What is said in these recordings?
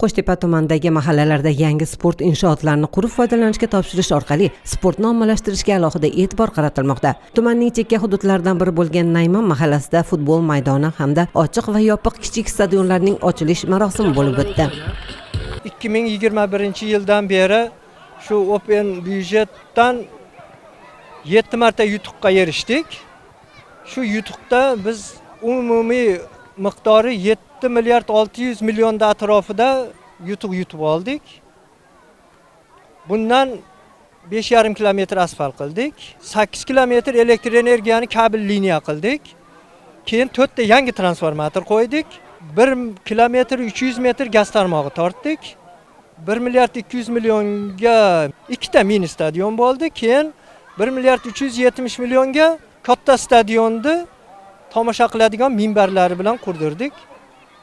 Qo'shtepa tumanidagi mahallalarda yangi sport inshootlarini qurib foydalanishga topshirish orqali sportni ommalashtirishga alohida e'tibor qaratilmoqda. Tumanning chekka hududlaridan biri bo'lgan Nayman mahallasida futbol maydoni hamda ochiq va yopiq kichik stadionlarning ochilish marosimi bo'lib o'tdi. 2021-yildan beri shu Open byudjetdan 7 marta yutuqqa erishdik. Shu yutuqda biz umumiy miqdori 7 milliard 600 million atrofida yutuq yutib oldik. Bundan 5,5 kilometr asfalt qildik. 8 kilometr elektr energiyani kabel liniya qildik. Keyin 4 ta yangi transformator qo'ydik. 1 kilometr 300 metr gaz tarmog'i tortdik. 1 milliard 200 millionga 2 ta mini stadion bo'ldi. Keyin 1 milliard 370 millionga katta stadionni tomosha qiladigan minbarlari bilan qurdirdik.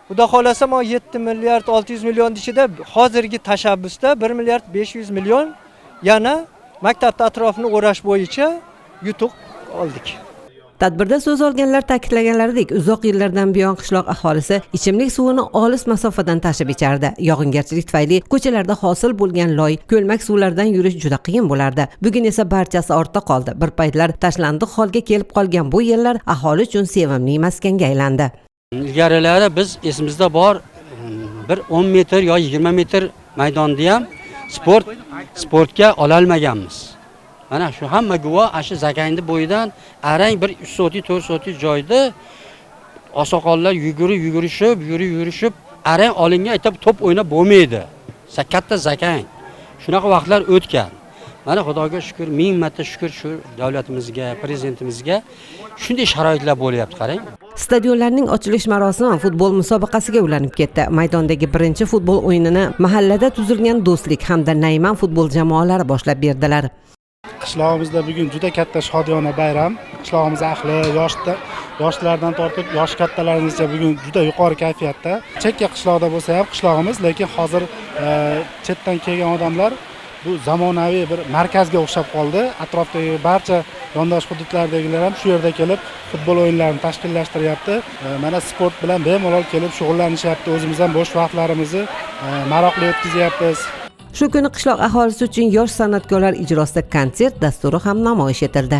Xudo xolasa 7 milliard 600 million ichida hozirgi tashabbusda 1 milliard 500 million yana maktab atrofini o'rash bo'yicha yutuq oldik. Tadbirda so'z olganlar ta'kidlaganlaridek, uzoq yillardan buyon qishloq aholisi ichimlik suvini olis masofadan tashib ichardi. Yog'ingarchilik tufayli ko'chalarda hosil bo'lgan loy, ko'lmak suvlardan yurish juda qiyin bo'lardi. Bugun esa barchasi ortda qoldi. Bir paytlar tashlandiq holga kelib qolgan bu yerlar aholi uchun sevimli maskanga aylandi. Ilgarilari biz esimizda bor bir 10 metr yo 20 metr maydonni ham sportga ola olmaganmiz. Mana shu hamma guvoh, shu Zakayni bo'yidan arang bir 3 so'ti 4 so'ti joyda osoqollar yugurishib arang olingan aytib top o'ynab bo'lmaydi. Katta Zakay. Shunaqa vaqtlar o'tgan. Mana Xudoga shukr, ming marta shukr shu davlatimizga, prezidentimizga shunday sharoitlar bo'lyapti, qarang. Stadionlarning ochilish marosimi futbol musobaqasiga ulanib ketdi. Maydondagi birinchi futbol o'yinini mahallada tuzilgan Do'stlik hamda Nayman futbol jamoalari boshlab berdilar. Qishlog'imizda bugun juda katta shodiyona bayram. Qishlog'imiz ahli, yoshlardan tortib yosh kattalarimizcha bugun juda yuqori kayfiyatda. Chekka qishloqda bo'lsa ham qishlog'imiz, lekin hozir chetdan kelgan odamlar bu zamonaviy bir markazga o'xshab qoldi. Atrofdagi barcha yondosh hududlardagilar ham shu yerda kelib futbol o'yinlarini tashkillashtiryapti. Mana sport bilan bemalol kelib shug'ullanishyapti. O'zimiz ham bo'sh vaqtlarimizni maroqli o'tkazyapmiz. Shu kuni qishloq aholisi uchun yosh san'atkorlar ijrosida konsert dasturi ham namoyish etildi.